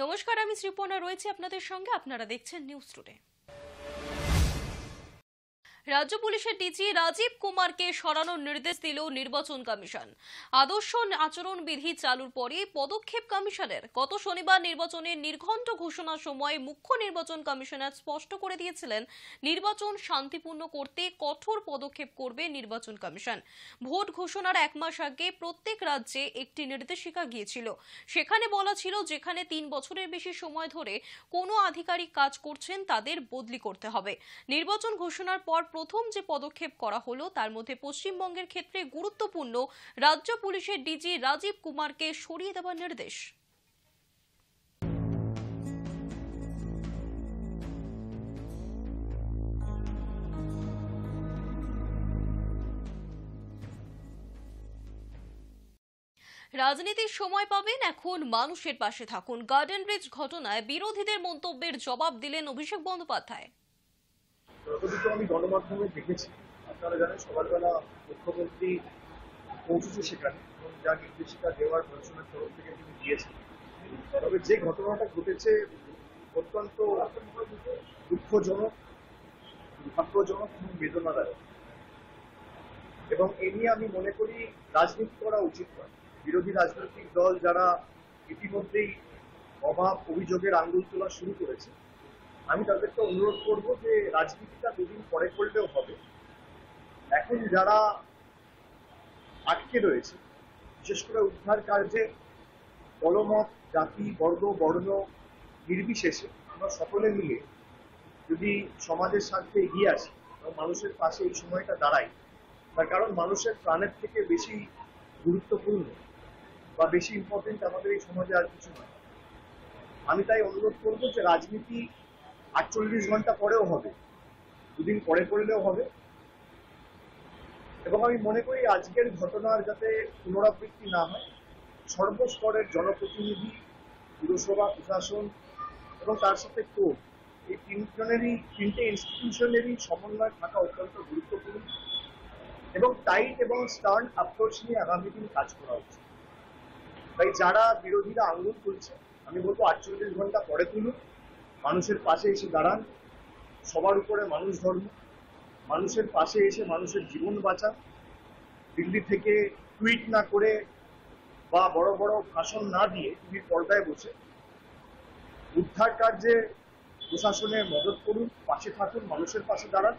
নমস্কার, আমি শ্রীপর্ণা রয়েছি আপনাদের সঙ্গে। আপনারা দেখছেন নিউজ টুডে। রাজ্য পুলিশের ডিজি রাজীব কুমারকে সরানোর নির্দেশ দিল নির্বাচন কমিশন। আদর্শ আচরণ বিধি চালুর পরে পদক্ষেপ কমিশনের। গত শনিবার নির্বাচনের নির্ঘণ্ট ঘোষণার সময় মুখ্য নির্বাচন কমিশনার স্পষ্ট করে দিয়েছিলেন, নির্বাচন শান্তিপূর্ণ করতে কঠোর পদক্ষেপ করবে নির্বাচন কমিশন। ভোট ঘোষণার এক মাস আগে প্রত্যেক রাজ্যে একটি নির্দেশিকা গিয়েছিল। সেখানে বলা ছিল, যেখানে 3 বছরের বেশি সময় ধরে কোনো আধিকারিক কাজ করছেন তাদের বদলি করতে হবে। নির্বাচন ঘোষণার পর প্রথম যে পদক্ষেপ করা হলো তার মধ্যে পশ্চিমবঙ্গের ক্ষেত্রে গুরুত্বপূর্ণ রাজ্য পুলিশের ডিজি রাজীব কুমারকে সরিয়ে দেওয়ার নির্দেশ। রাজনীতির সময় পাবেন, এখন মানুষের পাশে থাকুন। গার্ডেন ব্রিজ ঘটনায় বিরোধীদের মন্তব্যের জবাব দিলেন অভিষেক বন্দ্যোপাধ্যায়। যতটুকু আমি গণমাধ্যমে দেখেছি, আপনারা জানেন সকালবেলা মুখ্যমন্ত্রী পৌঁছেছে সেখানে এবং যা নির্দেশিকা দেওয়ার প্রশাসনের তরফ থেকে তিনি দিয়েছেন। তবে যে ঘটনাটা ঘটেছে অত্যন্ত দুঃখজনক, দুর্ভাগ্যজনক এবং বেদনাদায়ক, এবং এ নিয়ে আমি মনে করি রাজনীতি করা উচিত নয়। বিরোধী রাজনৈতিক দল যারা ইতিমধ্যেই অভাব অভিযোগের আঙুল তোলা শুরু করেছে, আমি তাদেরকে অনুরোধ করব যে রাজনীতিটা দুদিন পরে করলেও হবে। এখন যারা আটকে রয়েছে, বিশেষ করে উদ্ধার কার্যে দলমত, জাতি, বর্গ, বর্ণ নির্বিশেষে আমরা সকলে মিলে যদি সমাজের স্বার্থে এগিয়ে আসি এবং মানুষের পাশে এই সময়টা দাঁড়াই, তার কারণ মানুষের প্রাণের থেকে বেশি গুরুত্বপূর্ণ বা বেশি ইম্পর্টেন্ট আমাদের এই সমাজে আর কিছু নয়। আমি তাই অনুরোধ করব যে রাজনীতি 48 ঘন্টা পরেও হবে, দুদিন পরে করলেও হবে। এবং আমি মনে করি আজকের ঘটনার যাতে পুনরাবৃত্তি না হয়, সর্বস্তরের জনপ্রতিনিধি, পুরসভা, প্রশাসন এবং তার সাথে কোর্ট, এই তিনটে ইনস্টিটিউশনেরই সমন্বয় থাকা অত্যন্ত গুরুত্বপূর্ণ এবং টাইট এবং স্টার্ন অ্যাপ্রোচ নিয়ে আগামী দিন কাজ করা উচিত। তাই যারা বিরোধীরা আঙুল তুলছে, আমি বলবো 48 ঘন্টা পরে তুলুন, মানুষের পাশে এসে দাঁড়ান, সবার উপরে মানুষ ধর্ম, মানুষের পাশে এসে মানুষের জীবন বাঁচান। দিল্লি থেকে টুইট না করে বা বড় বড় ভাষণ না দিয়ে টিভির পর্দায় বসে উদ্ধার কার্যে প্রশাসনের মদত করুন, পাশে থাকুন, মানুষের পাশে দাঁড়ান।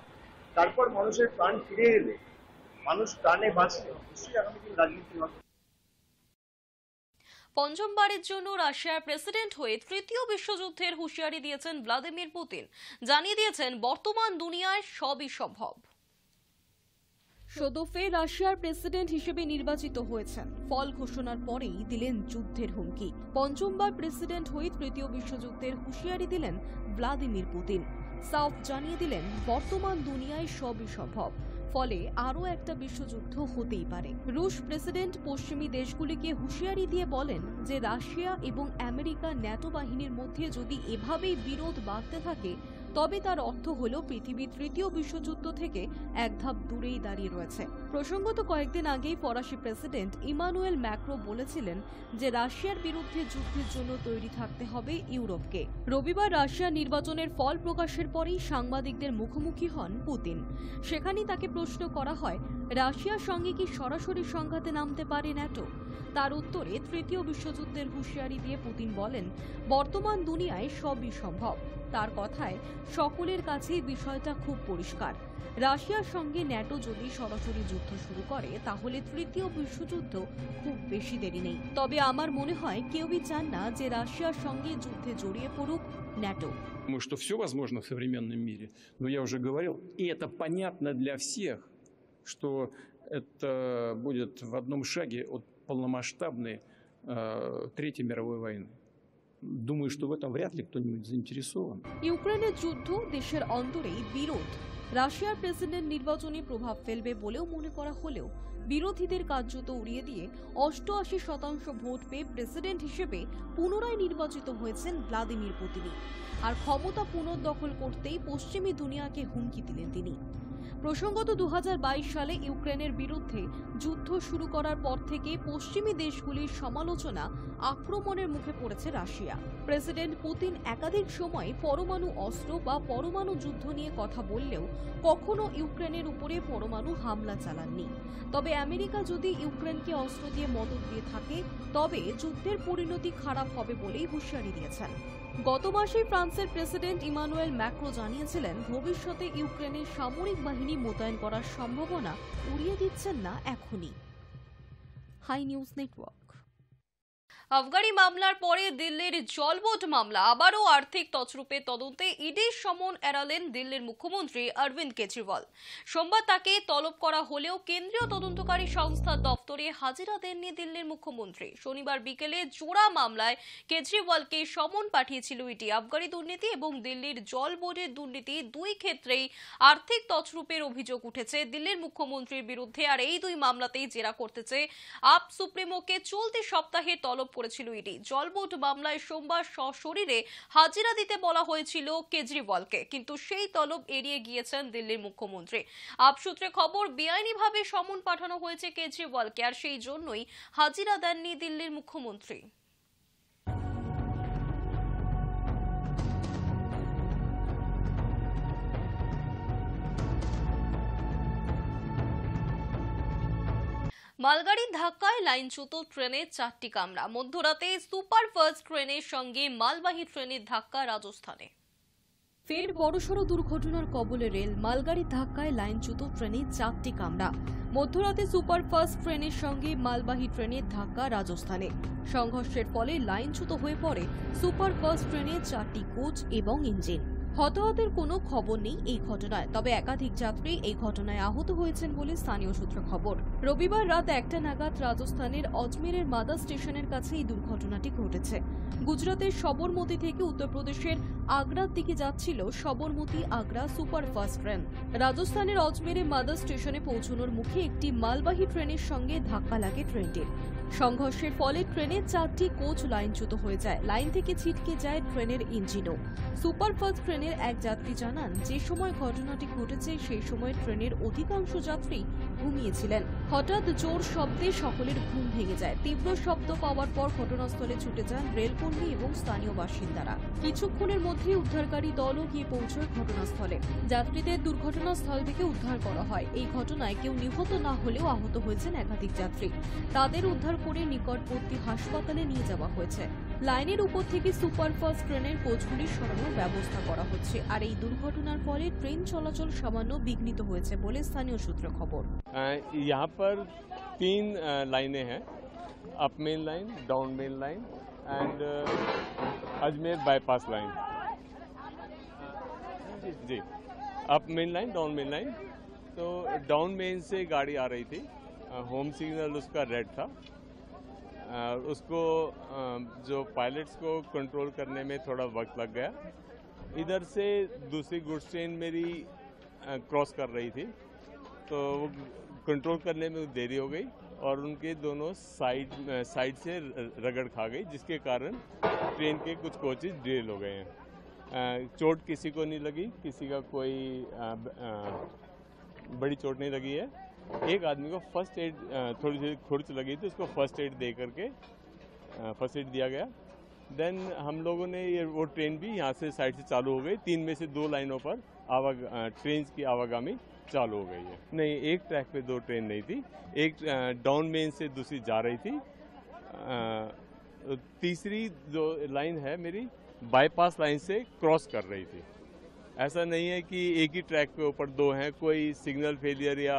তারপর মানুষের প্রাণ ফিরে এলে, মানুষ প্রাণে বাঁচলে নিশ্চয়ই আগামী দিন রাজনীতি হবে। পঞ্চমবারের জন্য রাশিয়ার প্রেসিডেন্ট হয়ে তৃতীয় বিশ্বযুদ্ধের হুঁশিয়ারি দিয়েছেন ভ্লাদিমির পুতিন। জানিয়ে দিয়েছেন, বর্তমান দুনিয়ায় সবই সম্ভব। সদ্য ফের রাশিয়ার প্রেসিডেন্ট হিসেবে নির্বাচিত হয়েছেন। ফল ঘোষণার পরেই দিলেন যুদ্ধের হুমকি। পঞ্চমবার প্রেসিডেন্ট হয়ে তৃতীয় বিশ্বযুদ্ধের হুঁশিয়ারি দিলেন ভ্লাদিমির পুতিন। সাফ জানিয়ে দিলেন, বর্তমান দুনিয়ায় সবই সম্ভব, ফলে আরও একটা বিশ্বযুদ্ধ হতেই পারে। রুশ প্রেসিডেন্ট পশ্চিমী দেশগুলিকে হুঁশিয়ারি দিয়ে বলেন যে রাশিয়া এবং আমেরিকা ন্যাটো বাহিনীর মধ্যে যদি এভাবেই বিরোধ বাড়তে থাকে, তবে তার অর্থ হল পৃথিবী তৃতীয় বিশ্বযুদ্ধ থেকে এক ধাপ দূরেই দাঁড়িয়ে রয়েছে। প্রসঙ্গত, কয়েকদিন আগেই ফরাসি প্রেসিডেন্ট ইমানুয়েল ম্যাক্রো বলেছিলেন যে রাশিয়ার বিরুদ্ধে যুদ্ধের জন্য তৈরি থাকতে হবে ইউরোপকে। রবিবার রাশিয়ার নির্বাচনের ফল প্রকাশের পরেই সাংবাদিকদের মুখোমুখি হন পুতিন। সেখানেই তাকে প্রশ্ন করা হয়, রাশিয়ার সঙ্গে কি সরাসরি সংঘাতে নামতে পারে ন্যাটো? তার উত্তরে তৃতীয় বিশ্বযুদ্ধের হুঁশিয়ারি দিয়ে পুতিন বলেন, বর্তমান দুনিয়ায় সবই সম্ভব। তার কথায় সকলের কাছেই বিষয়টা খুব পরিষ্কার। রাশিয়ার সঙ্গে ন্যাটো যদি সরাসরি যুদ্ধ শুরু করে, তাহলে তৃতীয় বিশ্বযুদ্ধ খুব বেশি দেরি নেই। তবে আমার মনে হয় কেউই চান না যে রাশিয়ার সঙ্গে যুদ্ধে জড়িয়ে পড়ুক ন্যাটো। Думаю, что все возможно в современном мире, но я уже говорил, и это понятно для всех, что это будет в одном шаге от полномасштабной Третьей мировой войны. Думаю, что в этом вряд ли кто-нибудь заинтересован. ইউক্রেনের যুদ্ধ, দেশের অন্তরেই বিরোধ রাশিয়ার প্রেসিডেন্ট নির্বাচনে প্রভাব ফেলবে বলেও মনে করা হলেও বিরোধীদের কার্যত উড়িয়ে দিয়ে 88% ভোট পেয়ে প্রেসিডেন্ট হিসেবে পুনরায় নির্বাচিত হয়েছেন ভ্লাদিমির পুতিন। আর ক্ষমতা পুনর্দখল করতেই পশ্চিমী দুনিয়াকে হুমকি দিলেন তিনি। প্রসঙ্গত 2022 সালে ইউক্রেনের বিরুদ্ধে যুদ্ধ শুরু করার পর থেকে পশ্চিমী দেশগুলির সমালোচনা আক্রমণের মুখে পড়েছে রাশিয়া। প্রেসিডেন্ট পুতিন একাধিক সময় পরমাণু অস্ত্র বা পরমাণু যুদ্ধ নিয়ে কথা বললেও কখনো ইউক্রেনের উপরে পরমাণু হামলা চালাননি। তবে আমেরিকা যদি ইউক্রেনকে অস্ত্র দিয়ে মদদ দিয়ে থাকে তবে যুদ্ধের পরিণতি খারাপ হবে বলেই হুঁশিয়ারি দিয়েছেন। গত মাসে ফ্রান্সের প্রেসিডেন্ট ইমানুয়েল ম্যাক্রো জানিয়েছিলেন ভবিষ্যতে ইউক্রেনের সামরিক বাহিনী মোতায়েন করার সম্ভাবনা উড়িয়ে দিচ্ছেন না এখনই। High news network. আফগানি মামলার পরে দিল্লির জলবোট মামলা আবারও আর্থিক তছরূপে তদন্তে ইডির সমন এড়ালেন দিল্লির মুখ্যমন্ত্রী অরবিন্দ কেজরিওয়াল। সোমবার তাকে তলব করা হলেও কেন্দ্রীয় তদন্তকারী সংস্থার দফতরে হাজিরা দেননি দিল্লির মুখ্যমন্ত্রী। শনিবার বিকেলে জোড়া মামলায় কেজরিওয়ালকে সমন পাঠিয়েছিল ইডি। আফগানি দুর্নীতি এবং দিল্লির জল বোর্ডের দুর্নীতি দুই ক্ষেত্রেই আর্থিক তছরূপের অভিযোগ উঠেছে দিল্লির মুখ্যমন্ত্রীর বিরুদ্ধে। আর এই দুই মামলাতেই জেরা করতেছে আপ সুপ্রিমোকে চলতি সপ্তাহে তলব করেছিল ইডি। জলবোট মামলায় সোমবার সশরীরে হাজিরা দিতে বলা হয়েছিল কেজরিওয়ালকে, কিন্তু সেই তলব এড়িয়ে গিয়েছেন দিল্লির মুখ্যমন্ত্রী। আপ সূত্রে খবর, বেআইনিভাবে সমন পাঠানো হয়েছে কেজরিওয়ালকে, আর সেই জন্যই হাজিরা দেননি দিল্লির মুখ্যমন্ত্রী। মালগাড়ির ধাক্কায় লাইনচ্যুত ট্রেনে 4টি কামরা। মধ্যরাতে সুপারফাস্ট ট্রেনের সঙ্গে মালবাহী ট্রেনের ধাক্কা রাজস্থানে। ফের বড়সড় দুর্ঘটনার কবলে রেল। মালগাড়ির ধাক্কায় লাইনচ্যুত ট্রেনে 4টি কামরা। মধ্যরাতে সুপারফাস্ট ট্রেনের সঙ্গে মালবাহী ট্রেনের ধাক্কা রাজস্থানে। সংঘর্ষের ফলে লাইনচ্যুত হয়ে পড়ে সুপারফাস্ট ট্রেনের 4টি কোচ এবং ইঞ্জিন। হতাহতের কোনো খবর নেই এই ঘটনায়, তবে একাধিক যাত্রী এই ঘটনায় আহত হয়েছেন বলে স্থানীয় সূত্রে খবর। রবিবার রাত 1টা নাগাদ রাজস্থানের অজমেরের মাদা স্টেশনের কাছে এই দুর্ঘটনাটি ঘটেছে। গুজরাতের সবরমতী থেকে উত্তরপ্রদেশের আগ্রার দিকে যাচ্ছিল সবরমতী আগ্রা সুপারফাস্ট ট্রেন। রাজস্থানের অজমেরের মাদা স্টেশনে পৌঁছানোর মুখে একটি মালবাহী ট্রেনের সঙ্গে ধাক্কা লাগে ট্রেনটির। সংঘর্ষের ফলে ট্রেনের 4টি কোচ লাইনচ্যুত হয়ে যায়। লাইন থেকে ছিটকে যায় ট্রেনের ইঞ্জিনও। সুপারফাস্ট ট্রেনের এক যাত্রী জানান, যে সময় ঘটনাটি ঘটেছে সেই সময় ট্রেনের অধিকাংশ যাত্রী ঘুমিয়েছিলেন। হঠাৎ জোর শব্দে সকলের ঘুম ভেঙে যায়। তীব্র শব্দ পাওয়ার পর ঘটনাস্থলে ছুটে যান রেলকর্মী এবং স্থানীয় বাসিন্দারা। কিছুক্ষণের মধ্যে উদ্ধারকারী দলও গিয়ে পৌঁছয় ঘটনাস্থলে। যাত্রীদের দুর্ঘটনাস্থল থেকে উদ্ধার করা হয়। এই ঘটনায় কেউ নিহত না হলেও আহত হয়েছেন একাধিক যাত্রী। তাদের উদ্ধার করে নিকটবর্তী হাসপাতালে নিয়ে যাওয়া হয়েছে। লাইনের উপর থেকে সুপারফাস্ট ট্রেনের কোচগুলি সরানোর ব্যবস্থা করা হচ্ছে। আর এই দুর্ঘটনার ফলে ট্রেন চলাচল সামান্য বিঘ্নিত হয়েছে বলে স্থানীয় সূত্রে খবর। यहाँ पर 3 लाइनें हैं, up main line, down main line and Ajmer bypass line. जी, up main line, down main line. तो डाउन मेन से गाड़ी आ रही थी, होम सिग्नल उसका रेड था। उसको जो पायलट्स को कंट्रोल करने में थोड़ा वक्त लग गया। इधर से दूसरी गुड्स ट्रेन मेरी क्रॉस कर रही थी, तो वो कंट्रोल करने में देरी हो गई और उनके दोनों साइड से रगड़ खा गई, जिसके कारण ट्रेन के कुछ कोचेज डिरेल हो गए हैं। चोट किसी को नहीं लगी, किसी का कोई बड़ी चोट नहीं लगी है। एक आदमी को फर्स्ट एड, थोड़ी सी खुर्च लगी थी, उसको फर्स्ट एड दे करके फर्स्ट एड दिया गया। देन हम लोगों ने वो ट्रेन भी यहाँ से साइड से चालू हो गई। 3 में से 2 लाइनों पर ट्रेन की आवागमनी चालू हो गई है। नहीं, एक ट्रैक पे 2 ट्रेन नहीं थी, एक डाउन मेन से दूसरी जा रही थी। तीसरी जो लाइन है मेरी बाईपास लाइन से क्रॉस कर रही थी। ऐसा नहीं है कि एक ही ट्रैक पे ऊपर 2 हैं, कोई सिग्नल फेलियर या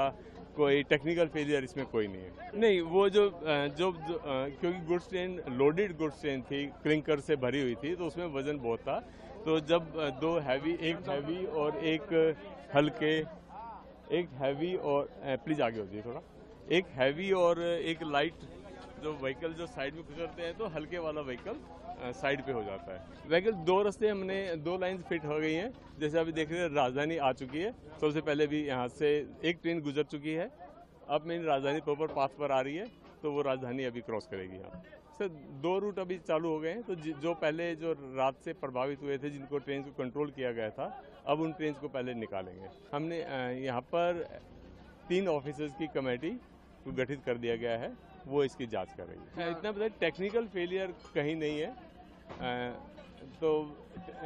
कोई टेक्निकल फेलियर इसमें कोई नहीं है। नहीं, वो जो क्योंकि goods train loaded goods train थी, क्लिंकर से भरी हुई थी, तो उसमें वजन बहुत था। तो जब 2 हैवी, एक हैवी और एक हल्के, एक हैवी और प्लीज आगे हो जाइए थोड़ा, एक हैवी और एक लाइट जो व्हीकल जो साइड में गुजरते हैं, तो हल्के वाला व्हीकल साइड पे हो जाता है। व्हीकल 2 रास्ते हमने 2 लाइन फिट हो गई हैं। जैसे अभी देख रहे हैं राजधानी आ चुकी है, सबसे पहले भी यहाँ से एक ट्रेन गुजर चुकी है। अब मेरी राजधानी प्रॉपर पाथ पर आ रही है, तो वो राजधानी अभी क्रॉस करेगी यहाँ। सर 2 रूट अभी चालू हो गए हैं, तो जो पहले जो रात से प्रभावित हुए थे, जिनको ट्रेन को कंट्रोल किया गया था, अब उन ट्रेन को पहले निकालेंगे। हमने यहाँ पर 3 ऑफिसर्स की कमेटी को गठित कर दिया गया है, वो इसकी जांच कर रही है। इतना पता टेक्निकल फेलियर कहीं नहीं है, तो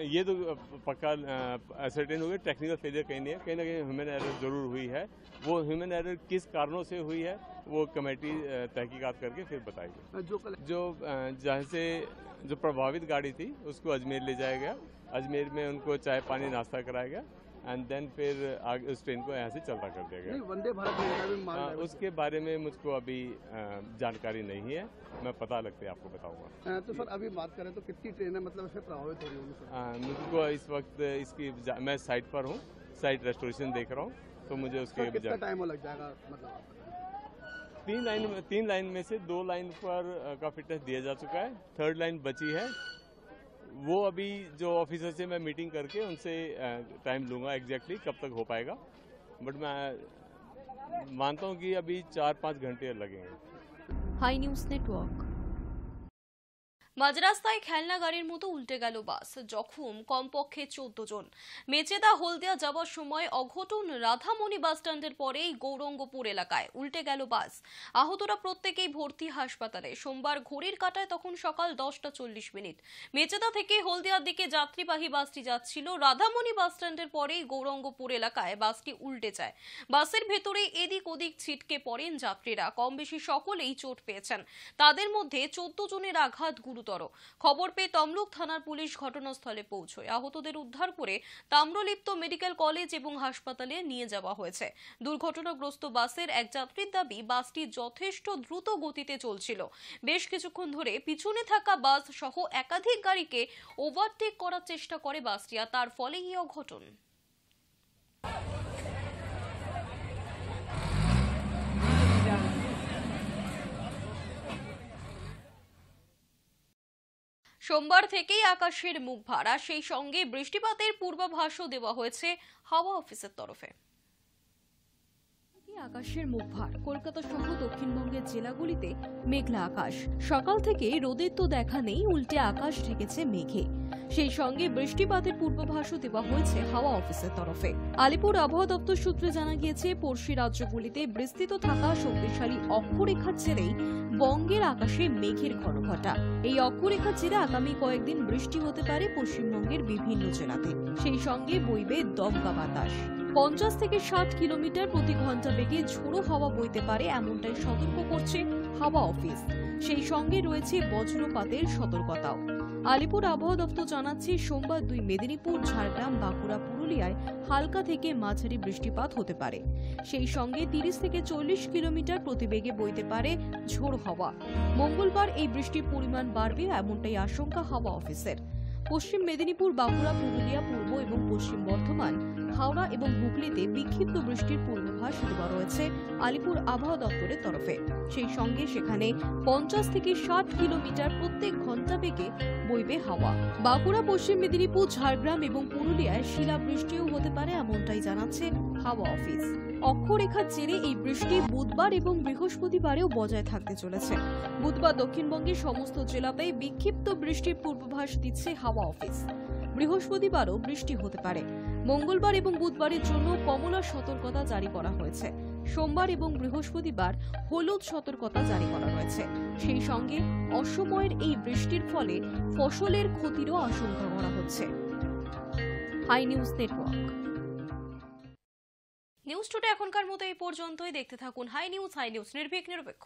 ये तो पक्का सर्टेन हो गया, टेक्निकल फेलियर कहीं नहीं है, कहीं ना कहीं ह्यूमन एरर जरूर हुई है। वो ह्यूमन एरर किस कारणों से हुई है वो कमेटी तहकीकात करके फिर बताएगी। जो जहाँ से जो प्रभावित गाड़ी थी उसको अजमेर ले जाया गया, अजमेर में उनको चाय पानी नाश्ता कराया गया एंड देन फिर आगे उस ट्रेन को यहाँ से चलता कर दिया गया। वंदे भारत उसके बारे में मुझको अभी जानकारी नहीं है, मैं पता लगते आपको बताऊंगा। तो सर अभी बात करें तो कितनी ट्रेनें मतलब इससे प्रभावित हो रही होंगी? मुझको इस वक्त इसकी मैं साइट पर हूँ, साइट रेस्टोरेशन देख रहा हूँ, तो मुझे उसके कितना टाइम लग जाएगा? मतलब 3 लाइन में से 2 लाइन पर का फिटनेस दिया जा चुका है, 3rd लाइन बची है। वो अभी जो ऑफिसर से मैं मीटिंग करके उनसे टाइम लूंगा एग्जैक्टली कब तक हो पाएगा, बट मैं मानता हूँ कि अभी 4-5 घंटे लगेंगे। High news network. মাঝরাস্তায় খেলনা গাড়ির মতো উল্টে গেল বাস, জখম কমপক্ষে 14 জন। মেচেদা হলদিয়া যাওয়ার সময় অঘটন রাধামণি বাস স্ট্যান্ডের পরেই গৌরঙ্গপুর এলাকায় উল্টে গেল বাস। আহতরা প্রত্যেকেই ভর্তি হাসপাতালে। সোমবার ঘড়ির কাঁটায় তখন সকাল 10:40। মেচেদা থেকে হলদিয়ার দিকে যাত্রীবাহী বাসটি যাচ্ছিল, রাধামণি বাস স্ট্যান্ডের পরেই গৌরঙ্গপুর এলাকায় বাসটি উল্টে যায়। বাসের ভেতরে এদিক ওদিক ছিটকে পড়েন যাত্রীরা, কম বেশি সকলেই চোট পেয়েছেন। তাদের মধ্যে 14 জনের আঘাত গুরুতর। খবর পেয়ে তমলুক থানার পুলিশ ঘটনাস্থলে পৌঁছয়। আহতদের উদ্ধার করে তাম্রলিপ্ত মেডিকেল কলেজ এবং হাসপাতালে নিয়ে যাওয়া হয়েছে। দুর্ঘটনাগ্রস্ত বাসের এক যাত্রীর দাবি, বাসটি যথেষ্ট দ্রুত গতিতে চলছিল। বেশ কিছুক্ষণ ধরে পিছনে থাকা বাস সহ একাধিক গাড়িকে ওভারটেক করার চেষ্টা করে বাসটি, আর তার ফলে এই অঘটন। সোমবার থেকেই আকাশের মুখ ভাড়া, সেই সঙ্গে বৃষ্টিপাতের পূর্বাভাসও দেওয়া হয়েছে হাওয়া অফিসের তরফে। আকাশের মুখ ভার, কলকাতা সহ দক্ষিণবঙ্গের জেলাগুলিতে মেঘলা আকাশ। সকাল থেকে রোদের তো দেখা নেই, উল্টে আকাশ ঢেকেছে মেঘে। সেই সঙ্গে বৃষ্টিপাতের পূর্বাভাসও দেওয়া হয়েছে হাওয়া অফিসের তরফে। আলিপুর আবহাওয়া দপ্তর সূত্রে জানা গিয়েছে, পড়শি রাজ্যগুলিতে বিস্তৃত থাকা শক্তিশালী অক্ষরেখার জেরেই বঙ্গের আকাশে মেঘের ঘনঘটা। এই অক্ষরেখার জেরে আগামী কয়েকদিন বৃষ্টি হতে পারে পশ্চিমবঙ্গের বিভিন্ন জেলাতে। সেই সঙ্গে বইবে দমকা বাতাস। 50 থেকে 60 কিলোমিটার প্রতি ঘন্টা বেগে ঝোড়ো হাওয়া বইতে পারে, এমনটাই সতর্ক করছে হাওয়া অফিস। সেই সঙ্গে রয়েছে বজ্রপাতের সতর্কতাও। আলিপুর আবহাওয়া দপ্তর জানাচ্ছে, সোমবার 2 মেদিনীপুর, ঝাড়গ্রাম, বাঁকুড়া, পুরুলিয়ায় হালকা থেকে মাঝারি বৃষ্টিপাত হতে পারে। সেই সঙ্গে 30 থেকে 40 কিলোমিটার প্রতি বেগে বইতে পারে ঝোড়ো হাওয়া। মঙ্গলবার এই বৃষ্টির পরিমাণ বাড়বে, এমনটাই আশঙ্কা হাওয়া অফিসের। পশ্চিম মেদিনীপুর, বাঁকুড়া, পুরুলিয়া, পূর্ব এবং পশ্চিম বর্ধমান, হাওড়া এবং হুগলিতে বিক্ষিপ্ত বৃষ্টির পূর্বাভাস দেওয়া রয়েছে আলিপুর আবহাওয়া দপ্তরের তরফে। সেই সঙ্গে সেখানে 50 থেকে 60 কিলোমিটার প্রত্যেক ঘন্টা বেগে বইবে হাওয়া। বাঁকুড়া, পশ্চিম মেদিনীপুর, ঝাড়গ্রাম এবং পুরুলিয়ায় শিলাবৃষ্টিও হতে পারে, এমনটাই জানাচ্ছে হাওয়া অফিস। অক্ষরেখার জেরে এই বৃষ্টি বুধবার এবং বৃহস্পতিবারেও বজায় থাকতে চলেছে। বুধবার দক্ষিণবঙ্গের সমস্ত জেলাতেই বিক্ষিপ্ত বৃষ্টির পূর্বাভাস দিচ্ছে হাওয়া অফিস। বৃহস্পতিবারও বৃষ্টি হতে পারে। মঙ্গলবার এবং বুধবারের জন্য কমলা সতর্কতা জারি করা হয়েছে। সোমবার এবং বৃহস্পতিবার হলুদ সতর্কতা জারি করা হয়েছে। সেই সঙ্গে অসময়ের এই বৃষ্টির ফলে ফসলের ক্ষতিরও আশঙ্কা করা হচ্ছে। Hi news network. News today এখনকার মতো এই পর্যন্তই। দেখতে থাকুন হাই নিউজ নির্ভীক নিরপেক্ষ।